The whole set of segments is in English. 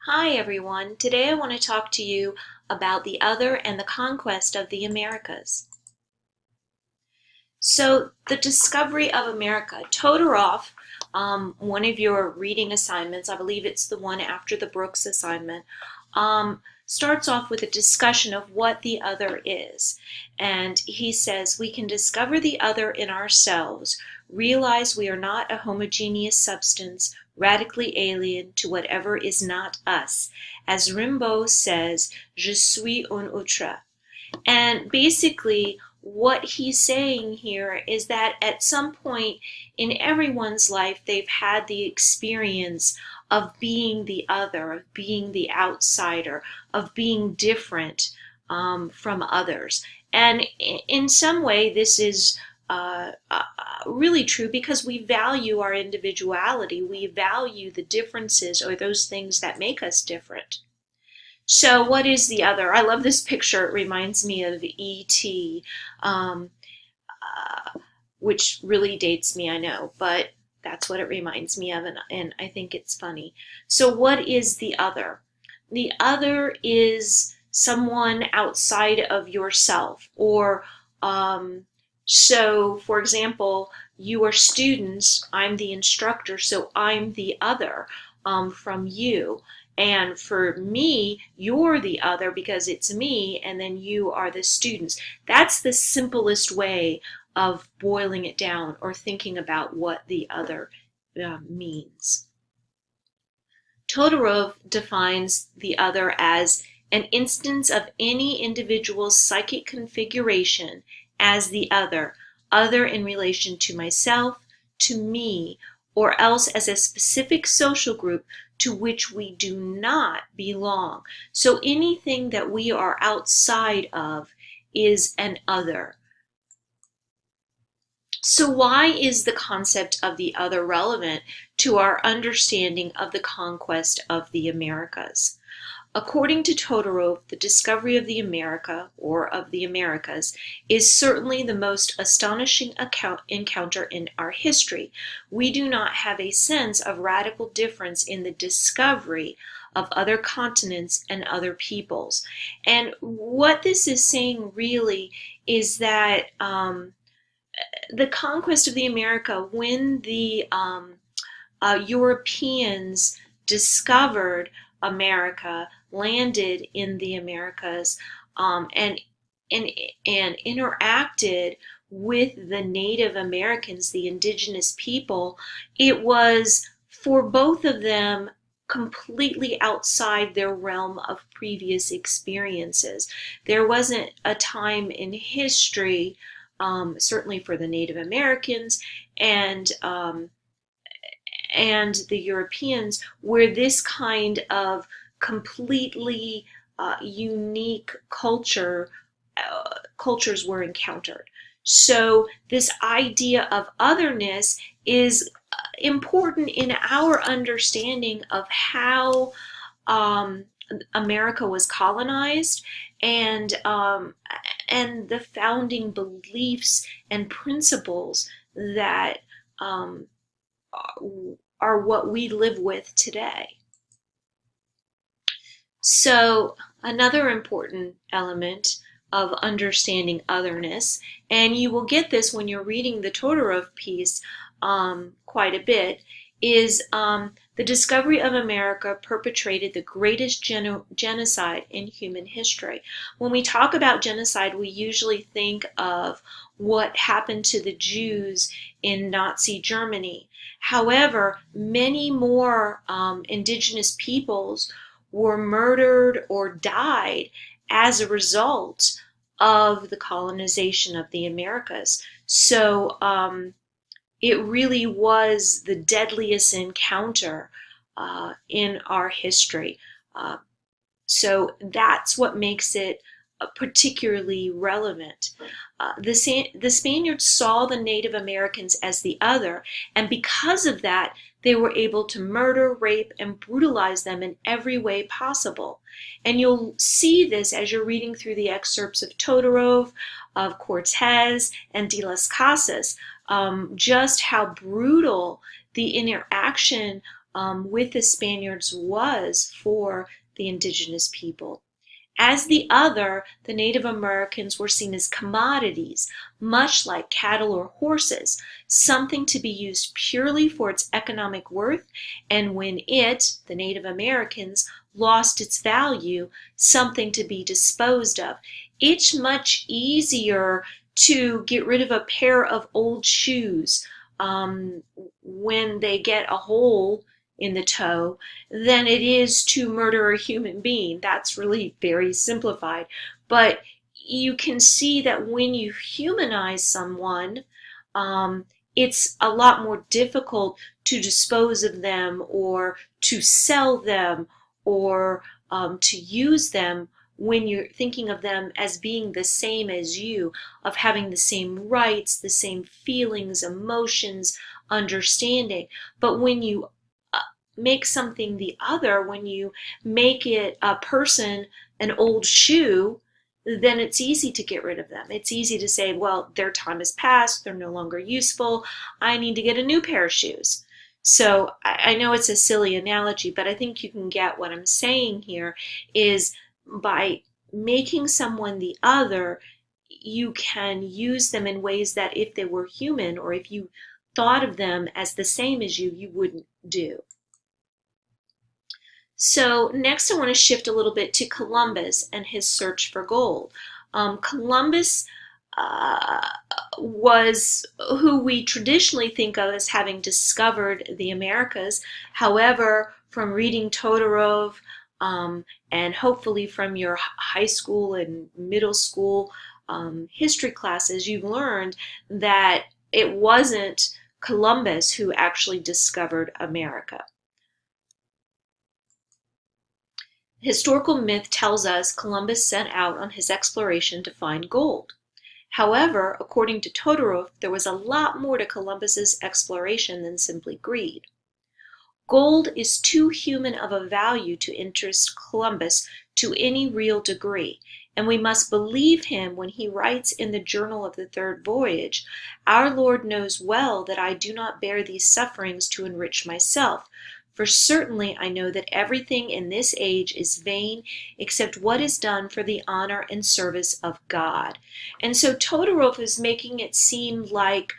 Hi everyone. Today I want to talk to you about the other and the conquest of the Americas. So, the discovery of America. Todorov, one of your reading assignments, I believe it's the one after the Brooks assignment, starts off with a discussion of what the other is. And he says, we can discover the other in ourselves, realize we are not a homogeneous substance, radically alien to whatever is not us. As Rimbaud says, je suis un autre. And basically, what he's saying here is that at some point in everyone's life, they've had the experience of being the other, of being the outsider, of being different from others. And in some way, this is really true because we value our individuality. We value the differences or those things that make us different. So what is the other? I love this picture. It reminds me of E.T., um, which really dates me, I know, but that's what it reminds me of, and I think it's funny. So what is the other? The other is someone outside of yourself, or so, for example, you are students, I'm the instructor, so I'm the other from you. And for me, you're the other because it's me, and then you are the students. That's the simplest way of boiling it down or thinking about what the other means. Todorov defines the other as an instance of any individual's psychic configuration as the other in relation to myself, to me, or else as a specific social group to which we do not belong. So anything that we are outside of is an other. So why is the concept of the other relevant to our understanding of the conquest of the Americas? According to Todorov, the discovery of the America, or of the Americas, is certainly the most astonishing encounter in our history. We do not have a sense of radical difference in the discovery of other continents and other peoples. And what this is saying really is that the conquest of the America, when the Europeans discovered America, landed in the Americas, and interacted with the Native Americans, the indigenous people, it was for both of them completely outside their realm of previous experiences. There wasn't a time in history, certainly for the Native Americans and the Europeans, where this kind of completely unique cultures were encountered. So this idea of otherness is important in our understanding of how America was colonized and the founding beliefs and principles that are what we live with today. So another important element of understanding otherness, and you will get this when you're reading the Todorov piece quite a bit, is the discovery of America perpetrated the greatest genocide in human history. When we talk about genocide, we usually think of what happened to the Jews in Nazi Germany. However, many more indigenous peoples were murdered or died as a result of the colonization of the Americas. So it really was the deadliest encounter in our history. So that's what makes it particularly relevant. The Spaniards saw the Native Americans as the other, and because of that, they were able to murder, rape, and brutalize them in every way possible. And you'll see this as you're reading through the excerpts of Todorov, of Cortez, and de las Casas, just how brutal the interaction with the Spaniards was for the indigenous people. As the other, the Native Americans were seen as commodities, much like cattle or horses, something to be used purely for its economic worth, and when it, the Native Americans, lost its value, something to be disposed of. It's much easier to get rid of a pair of old shoes when they get a hole in the toe than it is to murder a human being. That's really very simplified. But you can see that when you humanize someone, it's a lot more difficult to dispose of them or to sell them or to use them when you're thinking of them as being the same as you, of having the same rights, the same feelings, emotions, understanding. But when you make something the other, when you make it a person, an old shoe, then it's easy to get rid of them. It's easy to say, well, their time has passed, they're no longer useful, I need to get a new pair of shoes. So I know it's a silly analogy, but I think you can get what I'm saying here is by making someone the other, you can use them in ways that if they were human or if you thought of them as the same as you wouldn't do. So next I want to shift a little bit to Columbus and his search for gold. Columbus was who we traditionally think of as having discovered the Americas. However, from reading Todorov and hopefully from your high school and middle school history classes, you've learned that it wasn't Columbus who actually discovered America. Historical myth tells us Columbus set out on his exploration to find gold. However, according to Todorov, there was a lot more to Columbus's exploration than simply greed. Gold is too human of a value to interest Columbus to any real degree, and we must believe him when he writes in the Journal of the Third Voyage, "Our Lord knows well that I do not bear these sufferings to enrich myself, for certainly I know that everything in this age is vain except what is done for the honor and service of God." And so Todorov is making it seem like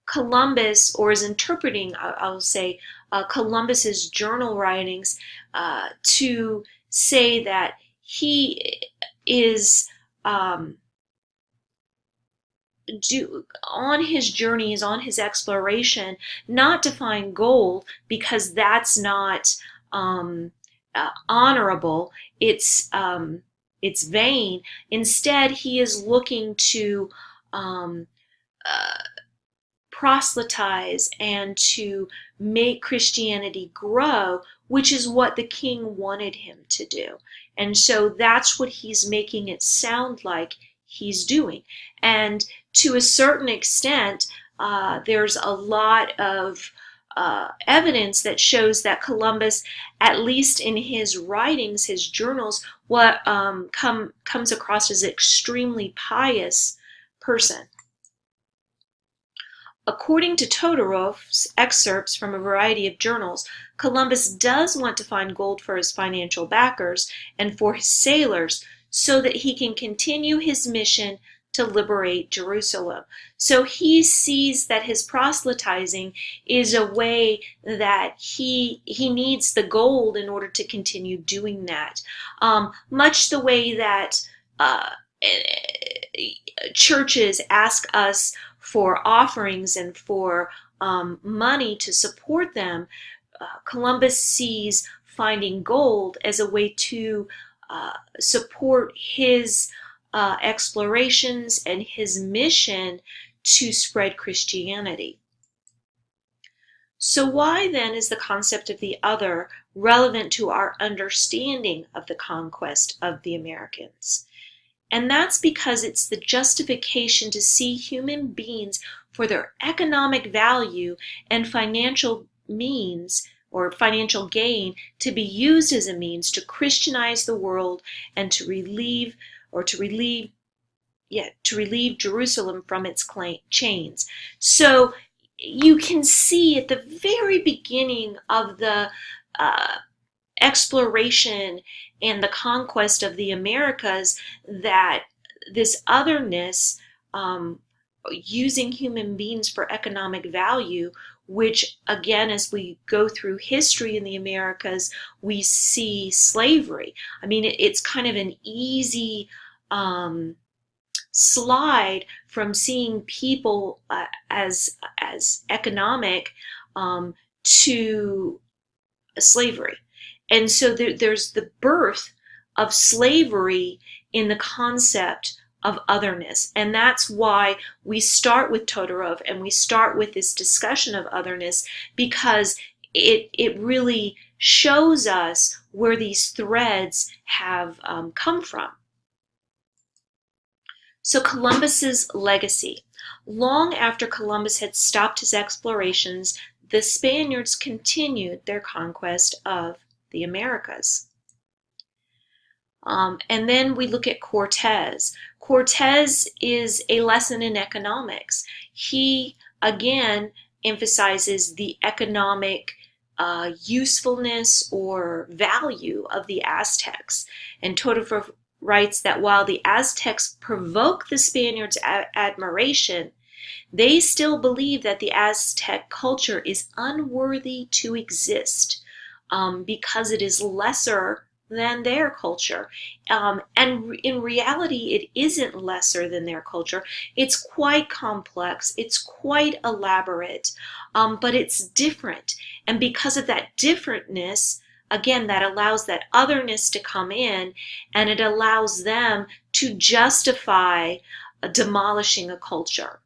Columbus, or is interpreting, I'll say, Columbus's journal writings to say that he is on his journeys, on his exploration, not to find gold because that's not honorable. It's vain. Instead, he is looking to proselytize and to make Christianity grow, which is what the king wanted him to do. And so that's what he's making it sound like he's doing. And to a certain extent, there's a lot of evidence that shows that Columbus, at least in his writings, his journals, comes across as an extremely pious person. According to Todorov's excerpts from a variety of journals, Columbus does want to find gold for his financial backers and for his sailors so that he can continue his mission to liberate Jerusalem. So he sees that his proselytizing is a way that he needs the gold in order to continue doing that. Much the way that churches ask us for offerings and for money to support them, Columbus sees finding gold as a way to support his explorations and his mission to spread Christianity. So why then is the concept of the other relevant to our understanding of the conquest of the Americans? And that's because it's the justification to see human beings for their economic value and financial means or financial gain to be used as a means to Christianize the world and to relieve Jerusalem from its chains. So you can see at the very beginning of the exploration and the conquest of the Americas that this otherness, using human beings for economic value, which again, as we go through history in the Americas, we see slavery. I mean, it's kind of an easy slide from seeing people as economic to slavery. And so there's the birth of slavery in the concept of otherness. And that's why we start with Todorov and we start with this discussion of otherness, because it really shows us where these threads have come from. So Columbus's legacy. Long after Columbus had stopped his explorations, the Spaniards continued their conquest of the Americas. And then we look at Cortez. Cortez is a lesson in economics. He, again, emphasizes the economic usefulness or value of the Aztecs. And Todorov writes that while the Aztecs provoke the Spaniards' admiration, they still believe that the Aztec culture is unworthy to exist because it is lesser than their culture. And in reality, it isn't lesser than their culture. It's quite complex. It's quite elaborate, but it's different. And because of that differentness, again, that allows that otherness to come in, and it allows them to justify demolishing a culture.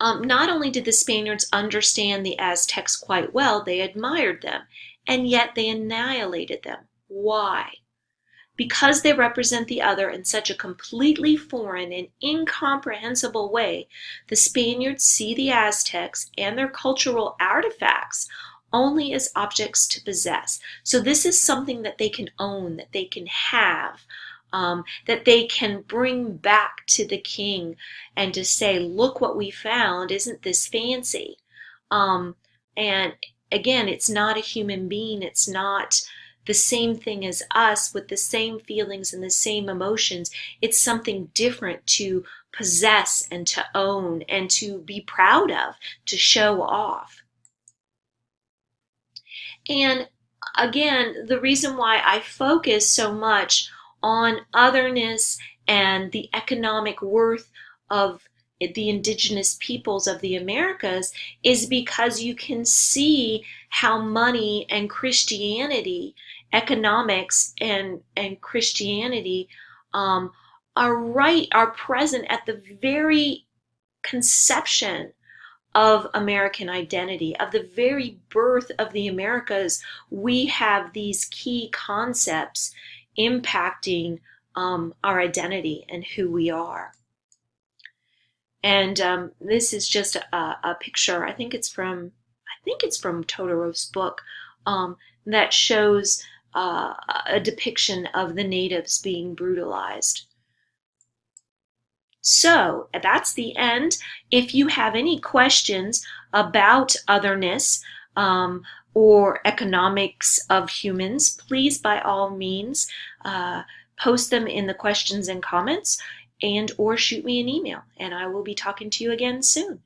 Not only did the Spaniards understand the Aztecs quite well, they admired them, and yet they annihilated them. Why? Because they represent the other in such a completely foreign and incomprehensible way, the Spaniards see the Aztecs and their cultural artifacts only as objects to possess. So this is something that they can own, that they can have, that they can bring back to the king and to say, look what we found, isn't this fancy? And again, it's not a human being, it's not the same thing as us with the same feelings and the same emotions. It's something different to possess and to own and to be proud of, to show off. And again, the reason why I focus so much on otherness and the economic worth of the indigenous peoples of the Americas is because you can see how money and Christianity, economics and Christianity are present at the very conception of American identity, of the very birth of the Americas. We have these key concepts impacting our identity and who we are. And this is just a picture. I think it's from Todorov's book that shows a depiction of the natives being brutalized. So that's the end. If you have any questions about otherness or economics of humans, please by all means post them in the questions and comments, and or shoot me an email, and I will be talking to you again soon.